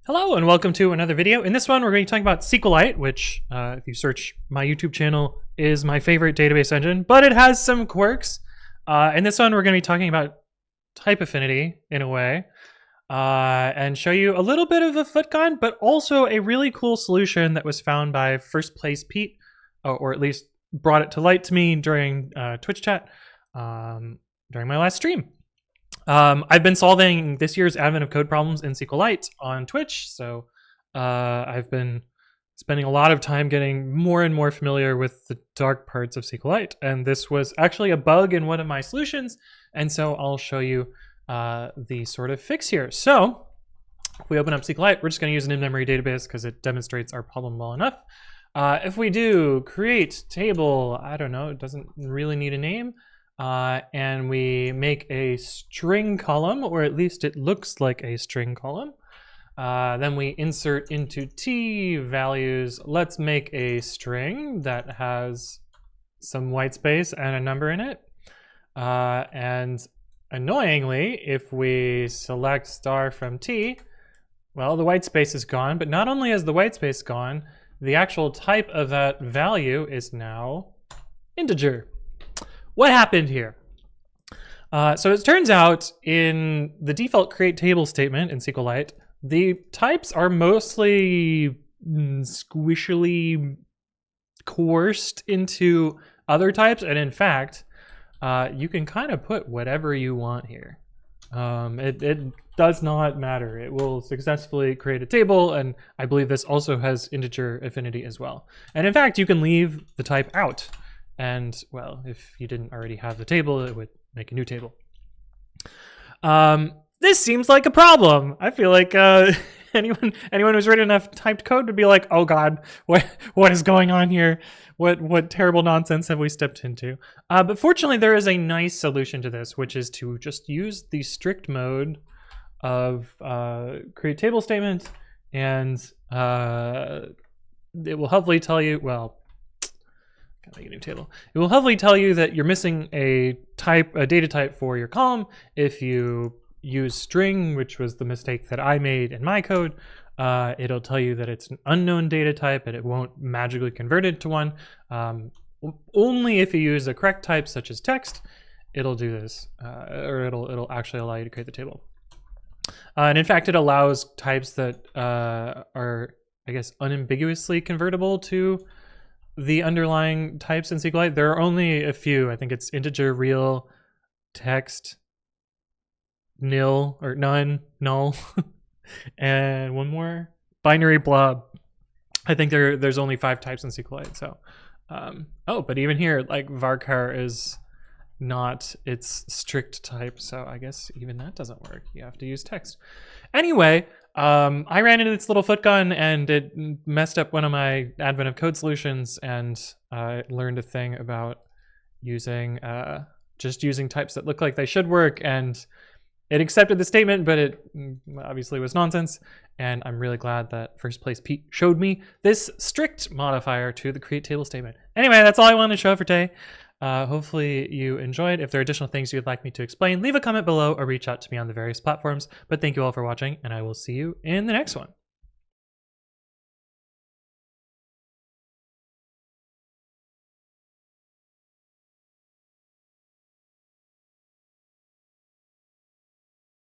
Hello and welcome to another video. In this one, we're going to be talking about SQLite, which, if you search my YouTube channel, is my favorite database engine, but it has some quirks. In this one, we're going to be talking about type affinity in a way, and show you a little bit of a footgun, but also a really cool solution that was found by First Place Pete, or at least brought it to light to me during Twitch chat during my last stream. I've been solving this year's Advent of Code problems in SQLite on Twitch, so I've been spending a lot of time getting more and more familiar with the dark parts of SQLite, and this was actually a bug in one of my solutions, and so I'll show you the sort of fix here. So if we open up SQLite, we're just going to use an in-memory database because it demonstrates our problem well enough. If we do create table, I don't know, it doesn't really need a name. And we make a string column, or at least it looks like a string column. Then we insert into T values. Let's make a string that has some white space and a number in it. And annoyingly, if we select star from T, well, the white space is gone, but not only is the white space gone, the actual type of that value is now integer. What happened here? So it turns out in the default create table statement in SQLite, the types are mostly squishily coerced into other types. And in fact, you can kind of put whatever you want here. It does not matter. It will successfully create a table. And I believe this also has integer affinity as well. And in fact, you can leave the type out. And well, if you didn't already have the table, it would make a new table. This seems like a problem. I feel like anyone who's written enough typed code would be like, oh God, what is going on here? What terrible nonsense have we stepped into? But fortunately, there is a nice solution to this, which is to just use the strict mode of create table statement, and it will hopefully tell you, well, gotta make a new table. It will hopefully tell you that you're missing a data type for your column. If you use string, which was the mistake that I made in my code, it'll tell you that it's an unknown data type and it won't magically convert it to one. Only if you use a correct type, such as text, it'll do this, or it'll actually allow you to create the table. And in fact, it allows types that are, I guess, unambiguously convertible to the underlying types in SQLite. There are only a few. I think it's integer, real, text, nil, or none, null, and one more, binary, blob. I think there's only 5 types in SQLite. So, oh, but even here, like varchar is not its strict type. So I guess even that doesn't work. You have to use text. Anyway, I ran into this little footgun and it messed up one of my Advent of Code solutions, and I learned a thing about using just using types that look like they should work, and it accepted the statement, but it obviously was nonsense. And I'm really glad that First Place Pete showed me this strict modifier to the create table statement. Anyway, that's all I wanted to show for today. Hopefully you enjoyed. If there are additional things you'd like me to explain, leave a comment below or reach out to me on the various platforms. But thank you all for watching, and I will see you in the next one.